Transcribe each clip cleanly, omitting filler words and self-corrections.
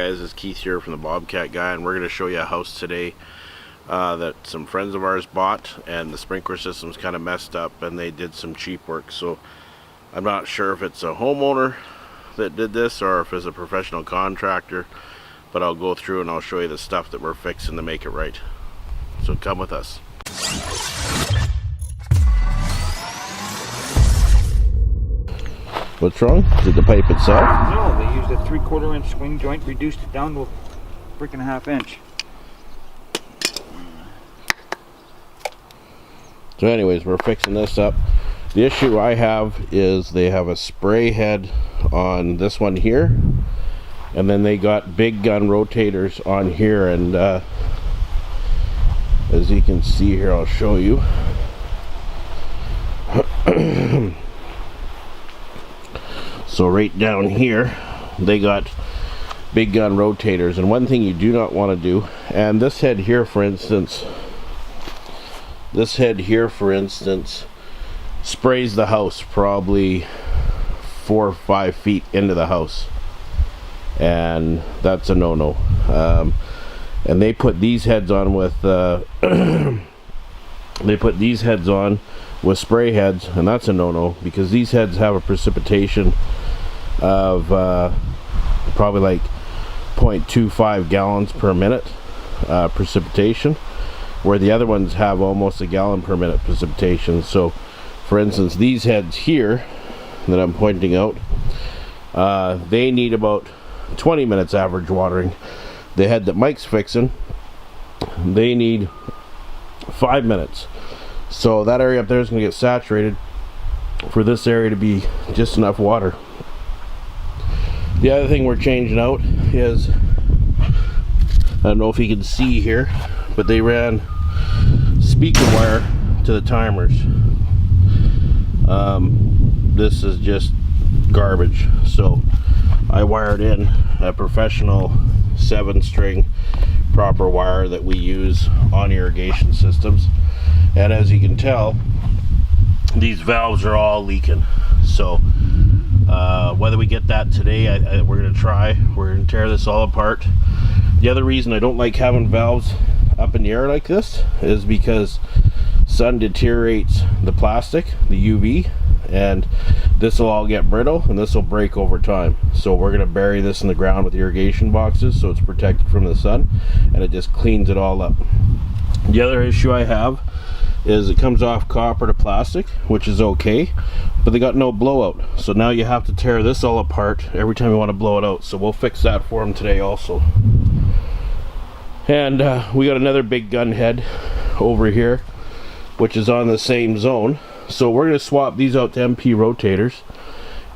Guys, it's Keith here from the Bobcat guy, and we're going to show you a house today that some friends of ours bought, and the sprinkler system's kind of messed up and they did some cheap work. So I'm not sure if it's a homeowner that did this or if it's a professional contractor, but I'll go through and I'll show you the stuff that we're fixing to make it right. So come with us. What's wrong? Did the pipe itself? No, they used a 3/4 inch swing joint, reduced it down to a freaking ½ inch. So anyways, we're fixing this up. The issue I have is they have a spray head on this one here, and then they got big gun rotators on here, and as you can see here, I'll show you. So right down here they got big gun rotators, and one thing you do not want to do, and this head here for instance sprays the house probably 4 or 5 feet into the house, and that's a no-no. And they put these heads on with with spray heads, and that's a no-no because these heads have a precipitation of probably like 0.25 gallons per minute precipitation, where the other ones have almost a gallon per minute precipitation. So for instance, these heads here that I'm pointing out, they need about 20 minutes average watering. The head that Mike's fixing, they need 5 minutes. So that area up there is going to get saturated for this area to be just enough water. The other thing we're changing out is, I don't know if you can see here, but they ran speaker wire to the timers. This is just garbage, so I wired in a professional 7-string proper wire that we use on irrigation systems, and as you can tell, these valves are all leaking. So whether we get that today, we're going to tear this all apart. The other reason I don't like having valves up in the air like this is because sun deteriorates the plastic, the UV, and this will all get brittle and this will break over time. So we're going to bury this in the ground with irrigation boxes so it's protected from the sun, and it just cleans it all up. The other issue I have is it comes off copper to plastic, which is okay, but they got no blowout, so now you have to tear this all apart every time you want to blow it out. So we'll fix that for them today also. And we got another big gun head over here which is on the same zone, so we're going to swap these out to MP rotators,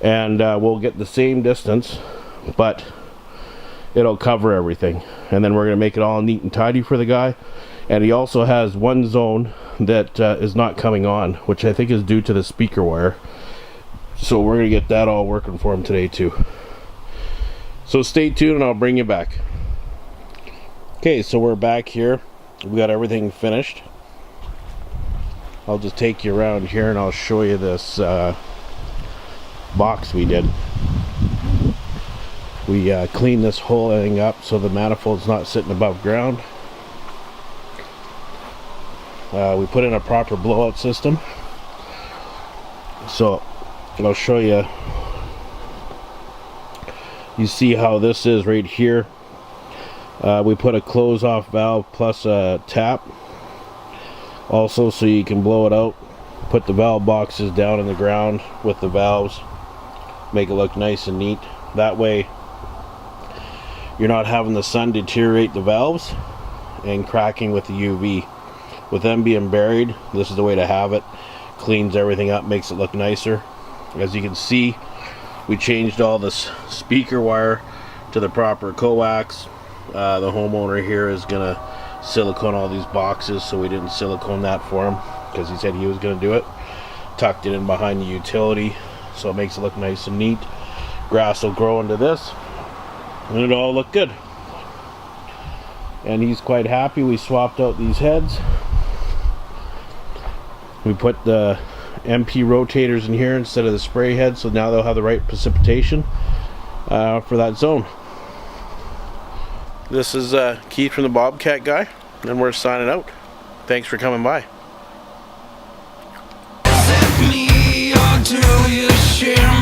and we'll get the same distance, but it'll cover everything, and then we're going to make it all neat and tidy for the guy. And he also has one zone that is not coming on, which I think is due to the speaker wire, so we're going to get that all working for him today too. So stay tuned and I'll bring you back. Okay, so we're back here. We got everything finished. I'll just take you around here and I'll show you this box we did. We cleaned this whole thing up so the manifold's not sitting above ground. We put in a proper blowout system. So I'll show you. You see how this is right here. We put a close off valve plus a tap also so you can blow it out. Put the valve boxes down in the ground with the valves, make it look nice and neat. That way you're not having the sun deteriorate the valves and cracking with the UV. With them being buried, this is the way to have it. Cleans everything up, makes it look nicer. As you can see, we changed all this speaker wire to the proper coax. The homeowner here is gonna silicone all these boxes, so we didn't silicone that for him because he said he was gonna do it. Tucked it in behind the utility so it makes it look nice and neat. Grass will grow into this and it'll all look good. And he's quite happy. We swapped out these heads. We put the MP rotators in here instead of the spray head, so now they'll have the right precipitation for that zone. This is Keith from the Bobcat guy, and we're signing out. Thanks for coming by. Set me until you share